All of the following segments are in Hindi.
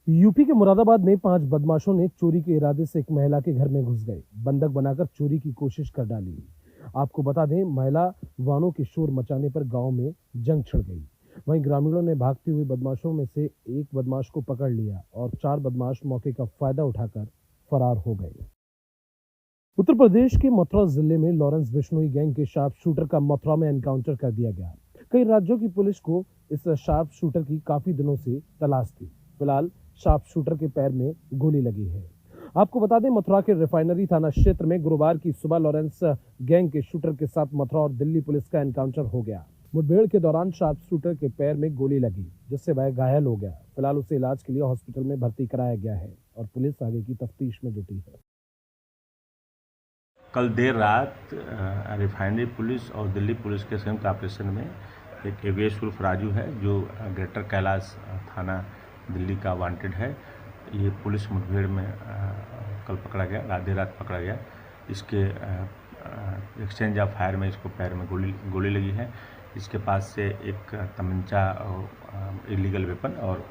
यूपी के मुरादाबाद में 5 बदमाशों ने चोरी के इरादे से एक महिला के घर में घुस गए, बंधक बनाकर चोरी की कोशिश कर डाली। आपको बता दें, महिला वाहनों के शोर मचाने पर गांव में जंग छिड़ गई। वहीं ग्रामीणों ने भागते हुए बदमाशों में से एक बदमाश को पकड़ लिया और 4 बदमाश मौके का फायदा उठाकर फरार हो गए। उत्तर प्रदेश के मथुरा जिले में लॉरेंस बिश्नोई गैंग के शार्प शूटर का मथुरा में एनकाउंटर कर दिया गया। कई राज्यों की पुलिस को इस शार्प शूटर की काफी दिनों से तलाश थी। फिलहाल शार्प शूटर के पैर में गोली लगी है। आपको बता दें, मथुरा के रिफाइनरी थाना क्षेत्र में गुरुवार की सुबह लॉरेंस गैंग के शूटर के साथ मथुरा और दिल्ली पुलिस का एनकाउंटर हो गया। मुठभेड़ के दौरान शार्प शूटर के पैर में गोली लगी, जिससे वह घायल हो गया। फिलहाल उसे इलाज के लिए हॉस्पिटल में भर्ती कराया गया है और पुलिस आगे की तफ्तीश में जुटी है। कल देर रात रिफाइनरी पुलिस और दिल्ली पुलिस के संयुक्त ऑपरेशन में एक योगेश उर्फ राजू है, जो ग्रेटर कैलाश थाना दिल्ली का वांटेड है। ये पुलिस मुठभेड़ में कल पकड़ा गया, देर रात पकड़ा गया। इसके एक्सचेंज ऑफ फायर में इसको पैर में गोली लगी है। इसके पास से एक तमंचा और इलीगल वेपन और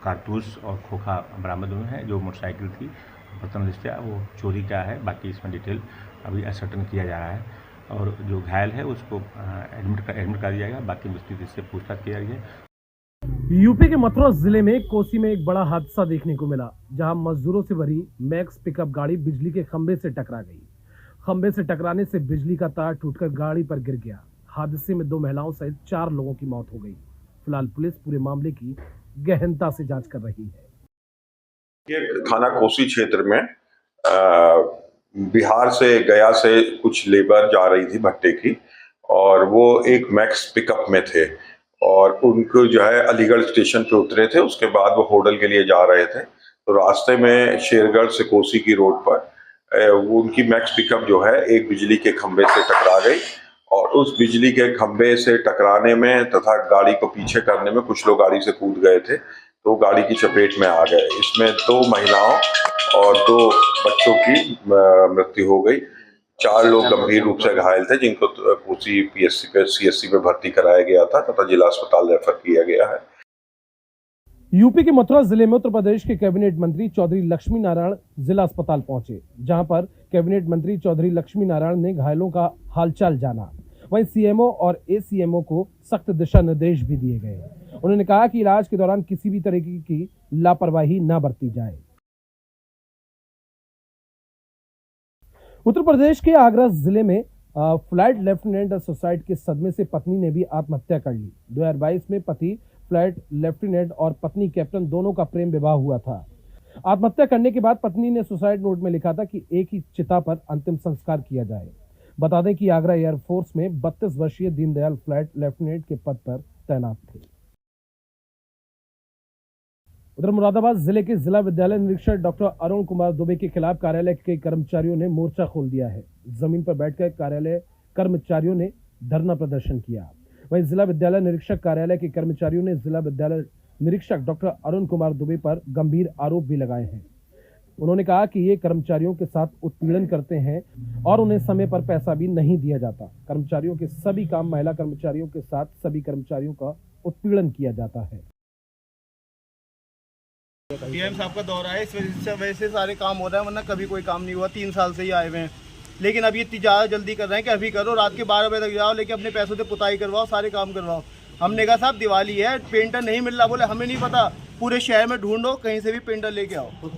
कारतूस और खोखा बरामद हुए हैं। जो मोटरसाइकिल थी प्रथम दृष्टया वो चोरी का है, बाकी इसमें डिटेल अभी असर्टन किया जा रहा है। और जो घायल है उसको एडमिट कर दिया गया, बाकी विस्तृत इससे पूछताछ की जा रही है। यूपी के मथुरा जिले में कोसी में एक बड़ा हादसा देखने को मिला, जहां मजदूरों से भरी मैक्स पिकअप गाड़ी बिजली के खंभे से टकरा गई। खंभे से टकराने से बिजली का तार टूटकर गाड़ी पर गिर गया। हादसे में 2 महिलाओं सहित 4 लोगों की मौत हो गई। फिलहाल पुलिस पूरे मामले की गहनता से जांच कर रही है। ये थाना कोसी क्षेत्र में बिहार से गया से कुछ लेबर जा रही थी भट्टे की, और वो एक मैक्स पिकअप में थे और उनको जो है अलीगढ़ स्टेशन पे उतरे थे। उसके बाद वो होटल के लिए जा रहे थे, तो रास्ते में शेरगढ़ से कोसी की रोड पर वो उनकी मैक्स पिकअप जो है एक बिजली के खंभे से टकरा गई। और उस बिजली के खंभे से टकराने में तथा गाड़ी को पीछे करने में कुछ लोग गाड़ी से कूद गए थे, तो गाड़ी की चपेट में आ गए। इसमें 2 महिलाओं और 2 बच्चों की मृत्यु हो गई। 4 लोग गंभीर रूप से घायल थे, जिनको कोसी सीएससी में भर्ती कराया गया था तथा जिला अस्पताल रेफर किया गया है। यूपी के मथुरा जिले में उत्तर प्रदेश के कैबिनेट मंत्री चौधरी लक्ष्मी नारायण जिला अस्पताल पहुंचे, जहां पर कैबिनेट मंत्री चौधरी लक्ष्मी नारायण ने घायलों का हालचाल जाना। वहीं सीएमओ और एसीएमओ को सख्त दिशा निर्देश भी दिए गए। उन्होंने कहा कि इलाज के दौरान किसी भी तरह की लापरवाही न बरती जाए। उत्तर प्रदेश के आगरा जिले में फ्लाइट लेफ्टिनेंट सुसाइड के सदमे से पत्नी ने भी आत्महत्या कर ली। 2022 में पति फ्लाइट लेफ्टिनेंट और पत्नी कैप्टन दोनों का प्रेम विवाह हुआ था। आत्महत्या करने के बाद पत्नी ने सुसाइड नोट में लिखा था कि एक ही चिता पर अंतिम संस्कार किया जाए। बता दें कि आगरा एयरफोर्स में 32 वर्षीय दीनदयाल फ्लाइट लेफ्टिनेंट के पद पर तैनात थे। उधर मुरादाबाद जिले के जिला विद्यालय निरीक्षक डॉक्टर अरुण कुमार दुबे के खिलाफ कार्यालय के कर्मचारियों ने मोर्चा खोल दिया है। जमीन पर बैठकर कार्यालय कर्मचारियों ने धरना प्रदर्शन किया। वहीं जिला विद्यालय निरीक्षक कार्यालय के कर्मचारियों ने जिला विद्यालय निरीक्षक डॉक्टर अरुण कुमार दुबे पर गंभीर आरोप भी लगाए हैं। उन्होंने कहा कि ये कर्मचारियों के साथ उत्पीड़न करते हैं और उन्हें समय पर पैसा भी नहीं दिया जाता। कर्मचारियों के सभी काम महिला कर्मचारियों के साथ सभी कर्मचारियों का उत्पीड़न किया जाता है। पीएम साहब का दौरा है, इस वजह से सारे काम हो रहा है, वरना कभी कोई काम नहीं हुआ। 3 साल से ही आए हुए हैं, लेकिन अब ये इतनी ज़्यादा जल्दी कर रहे हैं कि अभी करो, रात के 12 बजे तक जाओ, लेकिन अपने पैसों से पुताई करवाओ, सारे काम करवाओ। हमने कहा साहब दिवाली है, पेंटर नहीं मिल रहा। बोले हमें नहीं पता, पूरे शहर में ढूंढो, कहीं से भी पेंटर लेके आओ, खुद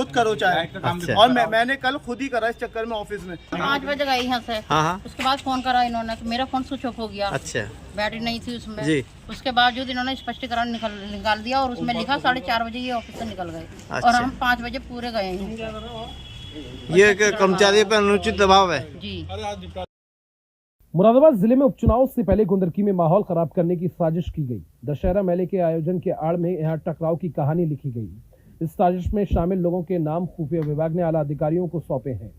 करो चाहे। अच्छा। और मैंने कल खुद ही करा इस चक्कर में ऑफिस में। 5 बजे गई यहाँ से। हाँ। उसके बाद फोन करा इन्होंने, तो मेरा फोन स्विच ऑफ हो गया। अच्छा। बैटरी नहीं थी उसमें जी। उसके बावजूद इन्होंने स्पष्टीकरण निकाल दिया और उसमें लिखा 4:30 बजे ये ऑफिस से निकल गए। अच्छा। और हम 5 बजे पूरे गए हैं। ये कर्मचारियों पर अनुचित दबाव है जी। मुरादाबाद जिले में उपचुनाव से पहले गुंदरकी में माहौल खराब करने की साजिश की गई। दशहरा मेले के आयोजन के आड़ में यहां टकराव की कहानी लिखी गई। इस साजिश में शामिल लोगों के नाम खुफिया विभाग ने आला अधिकारियों को सौंपे हैं।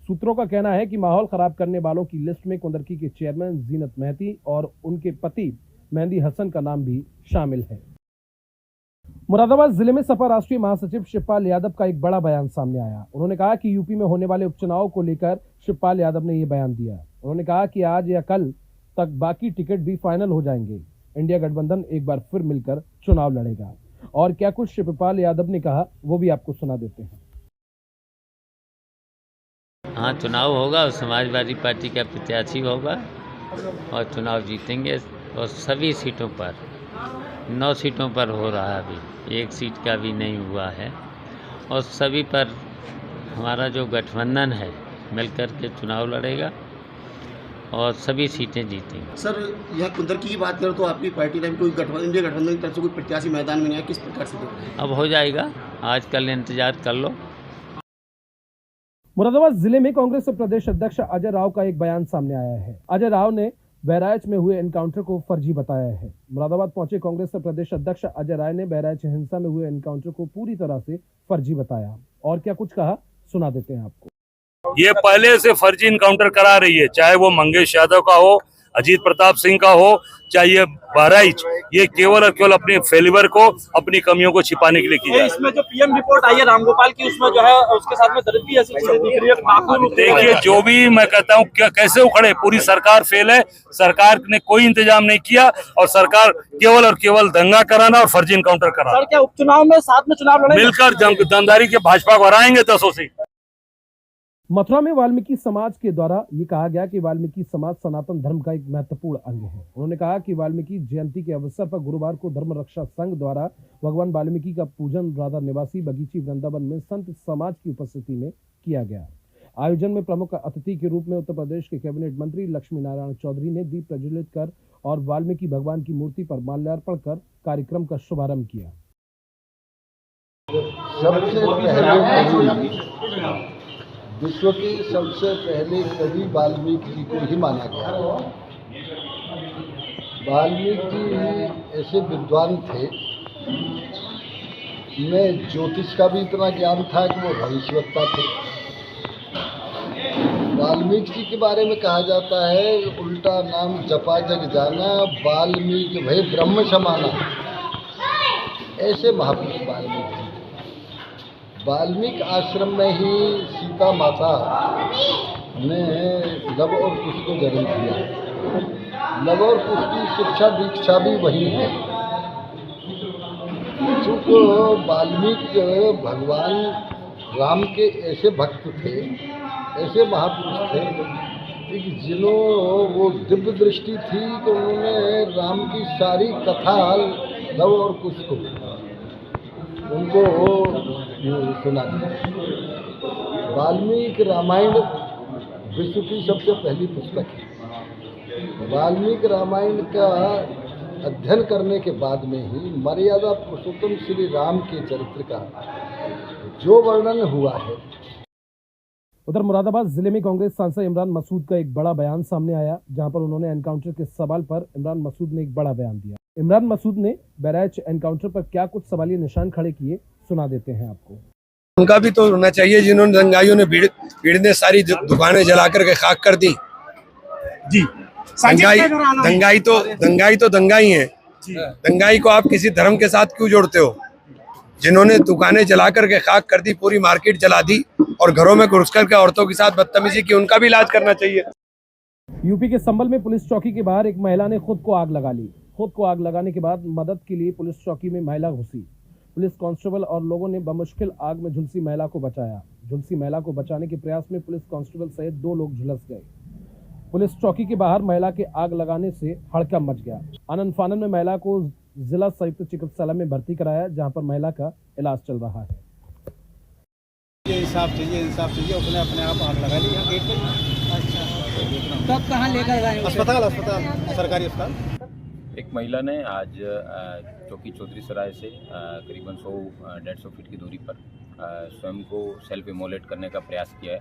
सूत्रों का कहना है कि माहौल खराब करने वालों की लिस्ट में कुंदरकी के चेयरमैन जीनत मेहती और उनके पति मेहंदी हसन का नाम भी शामिल है। मुरादाबाद जिले में सपा राष्ट्रीय महासचिव शिवपाल यादव का एक बड़ा बयान सामने आया। उन्होंने कहा कि यूपी में होने वाले उपचुनाव को लेकर शिवपाल यादव ने यह बयान दिया। उन्होंने कहा कि आज या कल तक बाकी टिकट भी फाइनल हो जाएंगे। इंडिया गठबंधन एक बार फिर मिलकर चुनाव लड़ेगा और क्या कुछ शिवपाल यादव ने कहा वो भी आपको सुना देते हैं। हाँ, चुनाव होगा, समाजवादी पार्टी का प्रत्याशी होगा और चुनाव जीतेंगे और सभी सीटों पर 9 सीटों पर हो रहा है, अभी एक सीट का भी नहीं हुआ है और सभी पर हमारा जो गठबंधन है मिलकर के चुनाव लड़ेगा और सभी सीटें जीतेंगी। सर, यह कुंदरकी की बात करें तो आपकी पार्टी ने कोई गठबंधन, इंडिया गठबंधन की तरफ से कोई प्रत्याशी मैदान में नहीं है, किस प्रकार से देख रहे हैं? अब हो जाएगा, आज कल इंतजार कर लो। मुरादाबाद जिले में कांग्रेस प्रदेश अध्यक्ष अजय राव का एक बयान सामने आया है। अजय राव ने बहराइच में हुए एनकाउंटर को फर्जी बताया है। मुरादाबाद पहुंचे कांग्रेस प्रदेश अध्यक्ष अजय राय ने बहराइच हिंसा में हुए एनकाउंटर को पूरी तरह से फर्जी बताया और क्या कुछ कहा सुना देते हैं आपको। ये पहले से फर्जी इनकाउंटर करा रही है, चाहे वो मंगेश यादव का हो, अजीत प्रताप सिंह का हो, चाहे ये बहराइच, ये केवल और केवल अपने फेलिवर को, अपनी कमियों को छिपाने के लिए की जाए। इसमें जो पीएम रिपोर्ट आई है रामगोपाल की, उसमें जो है उसके साथ में दर्द भी ऐसी चीजें दिख रही है। देखिए, जो भी मैं कहता हूँ कैसे उखड़े, पूरी सरकार फेल है, सरकार ने कोई इंतजाम नहीं किया और सरकार केवल और केवल दंगा कराना और फर्जी इनकाउंटर कराना। सर, क्या उपचुनाव में साथ में चुनाव लड़ेंगे? मिलकर दमदारी के भाजपा को हराएंगे 10 सीट। मथुरा में वाल्मीकि समाज के द्वारा ये कहा गया कि वाल्मीकि समाज सनातन धर्म का एक महत्वपूर्ण अंग है। उन्होंने कहा कि वाल्मीकि जयंती के अवसर पर गुरुवार को धर्म रक्षा संघ द्वारा भगवान वाल्मीकि का पूजन राधा निवासी बगीची वृंदावन में संत समाज की उपस्थिति में किया गया। आयोजन में प्रमुख अतिथि के रूप में उत्तर प्रदेश के कैबिनेट मंत्री लक्ष्मी नारायण चौधरी ने दीप प्रज्वलित कर और वाल्मीकि भगवान की मूर्ति पर माल्यार्पण कर कार्यक्रम का शुभारंभ किया। विश्व की सबसे पहले कवि वाल्मीकि जी को ही माना गया। वाल्मीकि जी ऐसे विद्वान थे, उन्हें ज्योतिष का भी इतना ज्ञान था कि वो भविष्यवक्ता थे। वाल्मीकि जी के बारे में कहा जाता है उल्टा नाम जपा जग जाना, वाल्मीकि भय ब्रह्म समाना। ऐसे महापुरुष वाल्मीकि जी। वाल्मीकि आश्रम में ही सीता माता ने लव और कुश को जन्म दिया। लव और कुश की शिक्षा दीक्षा भी वही है। चूँकि वाल्मीकि भगवान राम के ऐसे भक्त थे, ऐसे महापुरुष थे कि जिन्हों वो दिव्य दृष्टि थी कि उन्होंने राम की सारी कथा लव और कुश को उनको सुना दिया। वाल्मीकि रामायण विश्व की सबसे पहली पुस्तक है। वाल्मीकि रामायण का अध्ययन करने के बाद में ही मर्यादा पुरुषोत्तम श्री राम के चरित्र का जो वर्णन हुआ है। उधर मुरादाबाद जिले में कांग्रेस सांसद इमरान मसूद का एक बड़ा बयान सामने आया, जहां पर उन्होंने एनकाउंटर के सवाल पर इमरान मसूद ने एक बड़ा बयान दिया। इमरान मसूद ने बहराइच एनकाउंटर पर क्या कुछ सवालिया निशान खड़े किए सुना देते हैं आपको। उनका भी तो होना चाहिए जिन्होंने दंगाइयों ने भीड़ ने सारी दुकानें जलाकर के खाक कर दी। जी, दंगाई तो दंगाई है। दंगाई को आप किसी धर्म के साथ क्यों जोड़ते हो? जिन्होंने दुकानें जलाकर के खाक कर दी, पूरी मार्केट जला दी और घरों में घुसकर के औरतों के साथ बदतमीजी की, उनका भी इलाज करना चाहिए। यूपी के संभल में पुलिस चौकी के बाहर एक महिला ने खुद को आग लगा ली। खुद को आग लगाने के बाद मदद के लिए पुलिस चौकी में महिला घुसी। पुलिस कांस्टेबल और लोगों ने बमुश्किल आग में झुलसी महिला को बचाया। झुलसी महिला को बचाने के प्रयास में पुलिस कांस्टेबल सहित 2 लोग झुलस गए। पुलिस चौकी के बाहर महिला के आग लगाने से हड़कंप मच गया। आनंद फानन में महिला को जिला संयुक्त चिकित्सालय में भर्ती कराया, जहां पर महिला का इलाज चल रहा है। ये इंसाफ चाहिए, उसने अपने आप आग लगा लिया गेट पे। अच्छा, कब कहाँ लेकर गए? अस्पताल सरकारी अस्पताल। एक महिला ने आज चौकी चौधरी सराय से करीबन 100-150 फीट की दूरी पर स्वयं को सेल्फ इमोलेट करने का प्रयास किया है।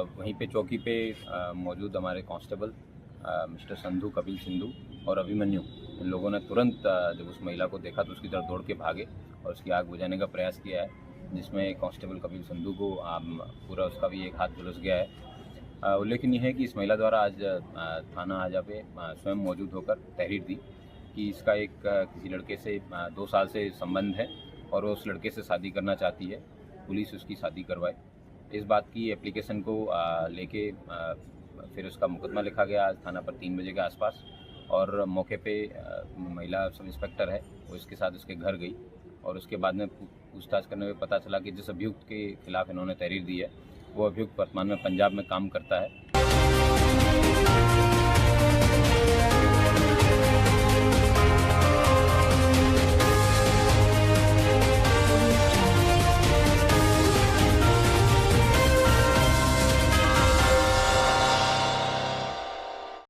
वहीं पे चौकी पे मौजूद हमारे कांस्टेबल मिस्टर संधू, कपिल सिंधु और अभिमन्यु, इन लोगों ने तुरंत जब उस महिला को देखा तो उसकी तरफ दौड़ के भागे और उसकी आग बुझाने का प्रयास किया है, जिसमें कांस्टेबल कपिल सिंधु को पूरा उसका भी एक हाथ झुलस गया है। उल्लेखनीय है कि इस महिला द्वारा आज थाना आजा पे स्वयं मौजूद होकर तहरीर दी कि इसका एक किसी लड़के से 2 साल से संबंध है और वो उस लड़के से शादी करना चाहती है, पुलिस उसकी शादी करवाए। इस बात की एप्लीकेशन को लेके फिर उसका मुकदमा लिखा गया आज थाना पर 3 बजे के आसपास और मौके पे महिला सब इंस्पेक्टर है वो इसके साथ उसके घर गई और उसके बाद में पूछताछ करने में पता चला कि जिस अभियुक्त के खिलाफ इन्होंने तहरीर दी है वो अभियुक्त वर्तमान में पंजाब में काम करता है।